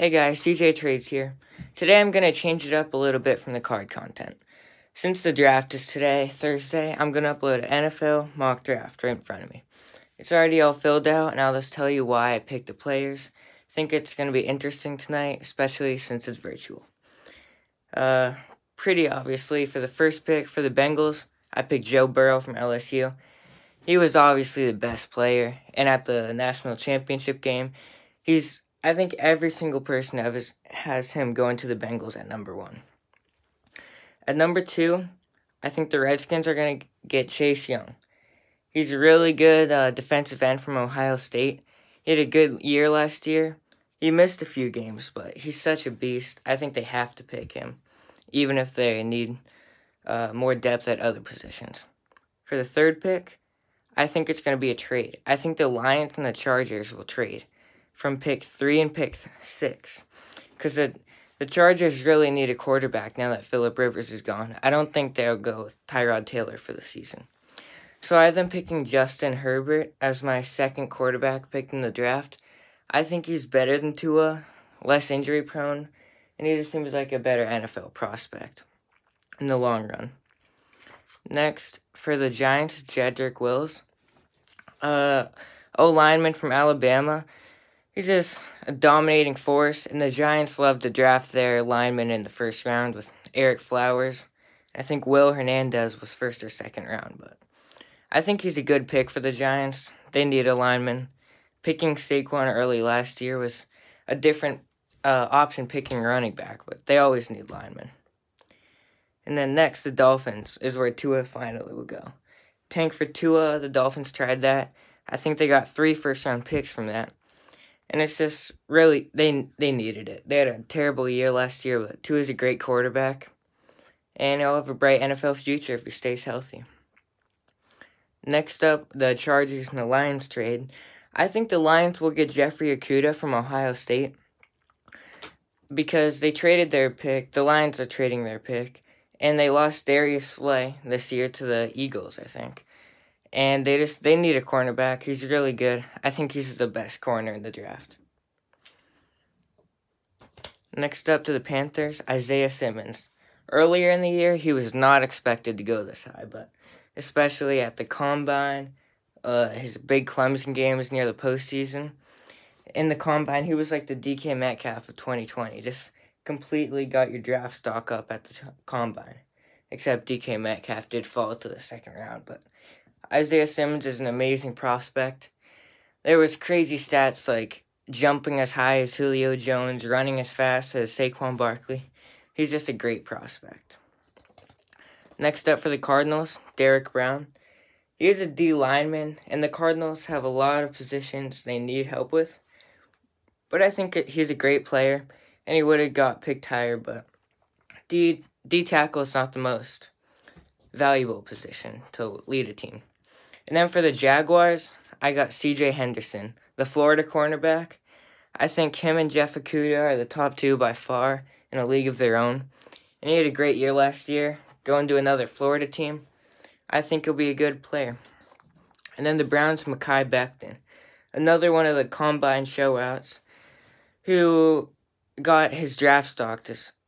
Hey guys, CJ Trades here. Today I'm going to change it up a little bit from the card content. Since the draft is today, Thursday, I'm going to upload an NFL mock draft right in front of me. It's already all filled out, and I'll just tell you why I picked the players. I think it's going to be interesting tonight, especially since it's virtual. Pretty obviously, for the first pick for the Bengals, I picked Joe Burrow from LSU. He was obviously the best player, and at the national championship game, I think every single person has him going to the Bengals at number 1. At number 2, I think the Redskins are going to get Chase Young. He's a really good defensive end from Ohio State. He had a good year last year. He missed a few games, but he's such a beast. I think they have to pick him, even if they need more depth at other positions. For the third pick, I think it's going to be a trade. I think the Lions and the Chargers will trade from pick 3 and pick 6. Because the Chargers really need a quarterback now that Phillip Rivers is gone. I don't think they'll go with Tyrod Taylor for the season. So I have them picking Justin Herbert as my second quarterback picked in the draft. I think he's better than Tua, less injury prone, and he just seems like a better NFL prospect in the long run. Next, for the Giants, Jedrick Wills. O-lineman from Alabama. He's just a dominating force, and the Giants love to draft their linemen in the first round with Eric Flowers. I think Will Hernandez was first or second round, but I think he's a good pick for the Giants. They need a lineman. Picking Saquon early last year was a different option picking running back, but they always need linemen. And then next, the Dolphins is where Tua finally will go. Tank for Tua, the Dolphins tried that. I think they got 3 first-round picks from that. And it's just really, they needed it. They had a terrible year last year, but Tua's a great quarterback. And he'll have a bright NFL future if he stays healthy. Next up, the Chargers and the Lions trade. I think the Lions will get Jeffrey Okudah from Ohio State. Because they traded their pick. The Lions are trading their pick. And they lost Darius Slay this year to the Eagles, I think. And they need a cornerback. He's really good. I think he's the best corner in the draft. Next up to the Panthers, Isaiah Simmons. Earlier in the year, he was not expected to go this high, but especially at the Combine, his big Clemson games near the postseason. In the Combine, he was like the DK Metcalf of 2020. Just completely got your draft stock up at the Combine. Except DK Metcalf did fall to the second round, but Isaiah Simmons is an amazing prospect. There was crazy stats like jumping as high as Julio Jones, running as fast as Saquon Barkley. He's just a great prospect. Next up for the Cardinals, Derrick Brown. He is a D lineman, and the Cardinals have a lot of positions they need help with. But I think he's a great player, and he would have got picked higher, but D tackle is not the most valuable position to lead a team. And then for the Jaguars, I got C.J. Henderson, the Florida cornerback. I think him and Jeff Okudah are the top 2 by far in a league of their own. And he had a great year last year, going to another Florida team. I think he'll be a good player. And then the Browns, Mekhi Becton, another one of the Combine showouts, who got his draft stock.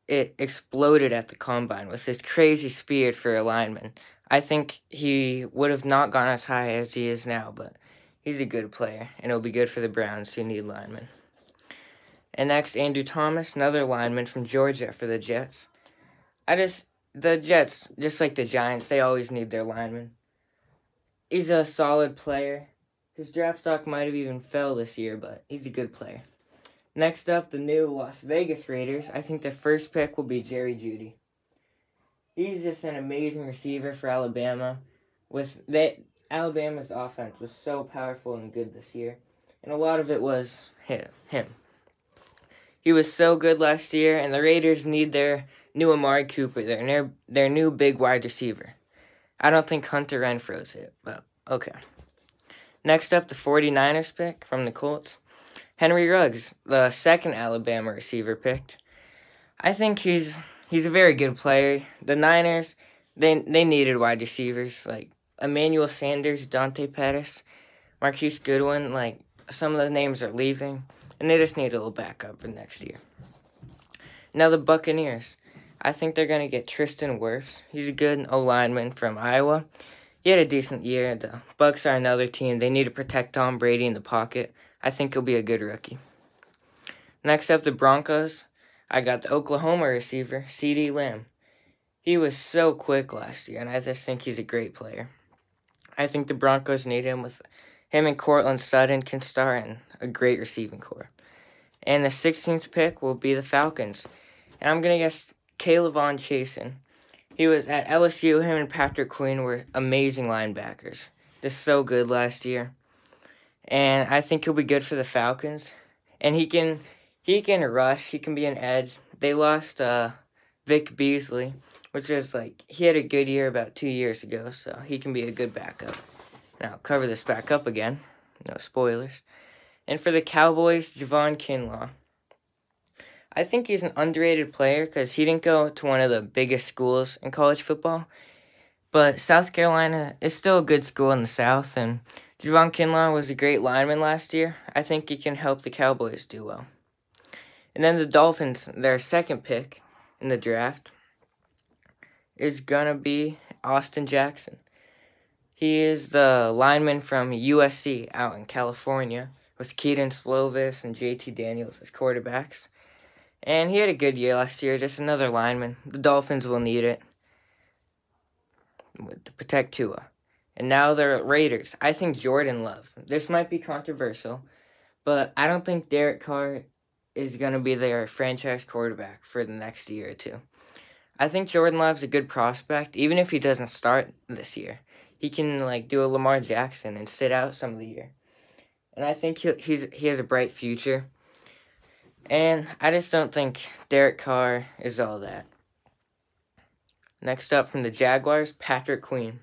It exploded at the Combine with his crazy speed for a lineman. I think he would have not gone as high as he is now, but he's a good player, and it'll be good for the Browns who need linemen. And next, Andrew Thomas, another lineman from Georgia for the Jets. The Jets, just like the Giants, they always need their linemen. He's a solid player. His draft stock might have even fell this year, but he's a good player. Next up, the new Las Vegas Raiders. I think the first pick will be Jerry Jeudy. He's just an amazing receiver for Alabama. Alabama's offense was so powerful and good this year, and a lot of it was him. He was so good last year, and the Raiders need their new Amari Cooper, their new big wide receiver. I don't think Hunter Renfrow's it, but okay. Next up, the 49ers pick from the Colts. Henry Ruggs, the second Alabama receiver picked. I think he's a very good player. The Niners, they needed wide receivers like Emmanuel Sanders, Dante Pettis, Marquise Goodwin. Like, some of the names are leaving. and they just need a little backup for next year. Now the Buccaneers. I think they're going to get Tristan Wirfs. He's a good O-lineman from Iowa. He had a decent year. The Bucs are another team. They need to protect Tom Brady in the pocket. I think he'll be a good rookie. Next up, the Broncos. I got the Oklahoma receiver, CeeDee Lamb. He was so quick last year, and I just think he's a great player. I think the Broncos need him. With him and Cortland Sutton can star in a great receiving core. And the 16th pick will be the Falcons. And I'm going to guess K'Lavon Chaisson. He was at LSU. Him and Patrick Queen were amazing linebackers. Just so good last year. And I think he'll be good for the Falcons. And he can rush. He can be an edge. They lost Vic Beasley, which is he had a good year about 2 years ago, so he can be a good backup. Now, cover this back up again. No spoilers. And for the Cowboys, Javon Kinlaw. I think he's an underrated player because he didn't go to one of the biggest schools in college football. But South Carolina is still a good school in the South, and Javon Kinlaw was a great lineman last year. I think he can help the Cowboys do well. And then the Dolphins, their second pick in the draft, is going to be Austin Jackson. He is the lineman from USC out in California with Keaton Slovis and JT Daniels as quarterbacks. And he had a good year last year, just another lineman. The Dolphins will need it to protect Tua. And now the Raiders. I think Jordan Love. This might be controversial, but I don't think Derek Carr is going to be their franchise quarterback for the next year or two. I think Jordan Love's a good prospect, even if he doesn't start this year. He can do a Lamar Jackson and sit out some of the year. And I think he has a bright future. And I just don't think Derek Carr is all that. Next up from the Jaguars, Patrick Queen.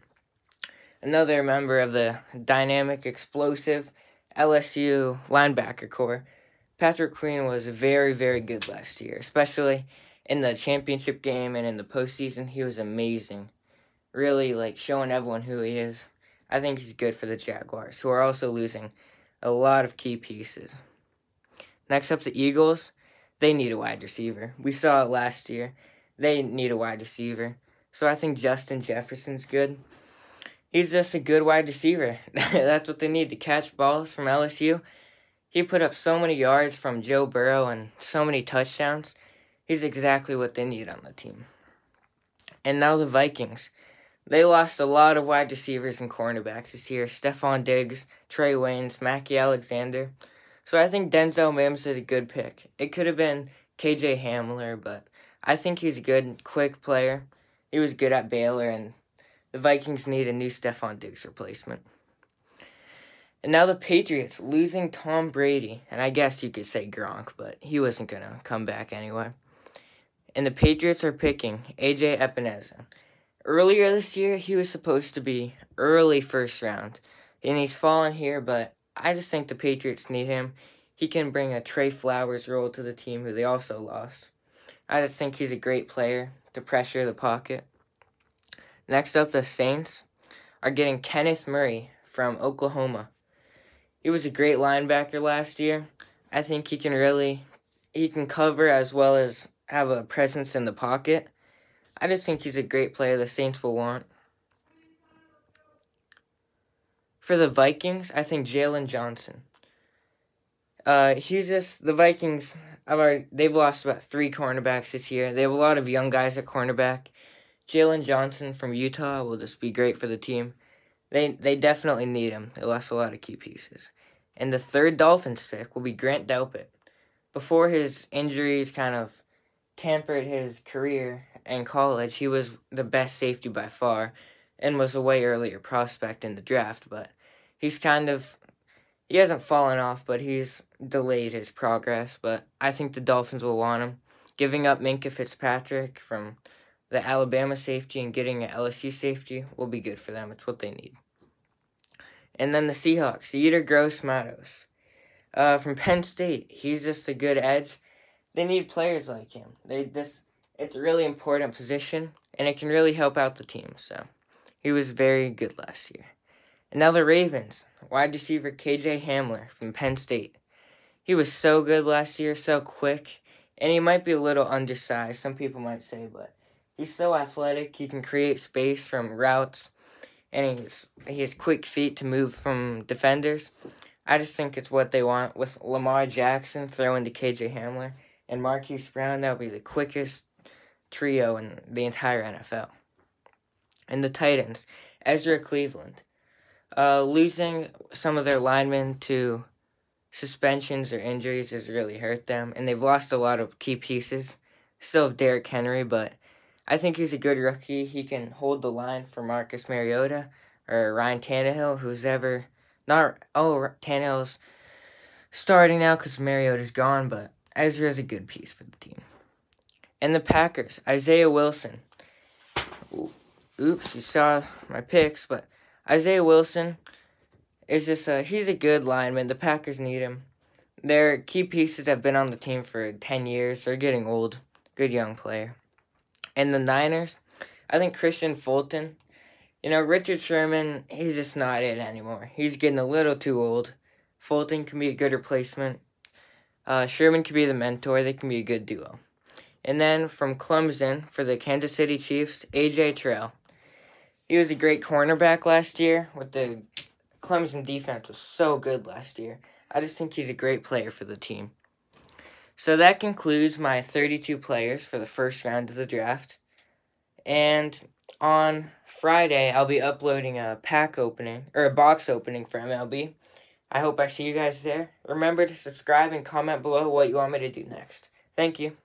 Another member of the dynamic, explosive LSU linebacker core. Patrick Queen was very, very good last year, especially in the championship game and in the postseason. He was amazing. Really, showing everyone who he is. I think he's good for the Jaguars, who are also losing a lot of key pieces. Next up, the Eagles. They need a wide receiver. We saw it last year. They need a wide receiver. So I think Justin Jefferson's good. He's just a good wide receiver. That's what they need, to catch balls from LSU. He put up so many yards from Joe Burrow and so many touchdowns. He's exactly what they need on the team. And now the Vikings. They lost a lot of wide receivers and cornerbacks this year. Stephon Diggs, Trey Waynes, Mackie Alexander. So I think Denzel Mims is a good pick. It could have been KJ Hamler, but I think he's a good, quick player. He was good at Baylor, and the Vikings need a new Stephon Diggs replacement. And now the Patriots, losing Tom Brady. And I guess you could say Gronk, but he wasn't going to come back anyway. And the Patriots are picking A.J. Epineza. Earlier this year, he was supposed to be early first round. And he's fallen here, but I just think the Patriots need him. He can bring a Trey Flowers role to the team, who they also lost. I just think he's a great player to pressure the pocket. Next up, the Saints are getting Kenneth Murray from Oklahoma. He was a great linebacker last year. I think he can cover as well as have a presence in the pocket. I just think he's a great player the Saints will want. For the Vikings, I think Jalen Johnson. The Vikings, they've lost about 3 cornerbacks this year. They have a lot of young guys at cornerback. Jalen Johnson from Utah will just be great for the team. They definitely need him. They lost a lot of key pieces. And the third Dolphins pick will be Grant Delpit. Before his injuries kind of tempered his career in college, he was the best safety by far and was a way earlier prospect in the draft, but he hasn't fallen off, but he's delayed his progress. But I think the Dolphins will want him. Giving up Minkah Fitzpatrick from the Alabama safety and getting an LSU safety will be good for them. It's what they need. And then the Seahawks, Yetur Gross-Matos. From Penn State, he's just a good edge. They need players like him. It's a really important position, and it can really help out the team. So he was very good last year. And now the Ravens, wide receiver KJ Hamler from Penn State. He was so good last year, so quick, and he might be a little undersized, some people might say, but he's so athletic. He can create space from routes, and he has quick feet to move from defenders. I just think it's what they want with Lamar Jackson throwing to KJ Hamler and Marquise Brown. That would be the quickest trio in the entire NFL. And the Titans, Ezra Cleveland. Losing some of their linemen to suspensions or injuries has really hurt them, and they've lost a lot of key pieces. Still have Derrick Henry, but I think he's a good rookie. He can hold the line for Marcus Mariota or Ryan Tannehill, who's ever not. Oh, Tannehill's starting now because Mariota's gone, but Ezra's a good piece for the team. And the Packers, Isaiah Wilson. Oops, you saw my picks, but Isaiah Wilson is just he's a good lineman. The Packers need him. Their key pieces have been on the team for 10 years. They're getting old. Good young player. And the Niners, I think Christian Fulton. Richard Sherman, he's just not it anymore. He's getting a little too old. Fulton can be a good replacement. Sherman can be the mentor. They can be a good duo. And then from Clemson, for the Kansas City Chiefs, A.J. Terrell. He was a great cornerback last year. With the Clemson defense was so good last year. I just think he's a great player for the team. So that concludes my 32 players for the first round of the draft. And on Friday, I'll be uploading a box opening for MLB. I hope I see you guys there. Remember to subscribe and comment below what you want me to do next. Thank you.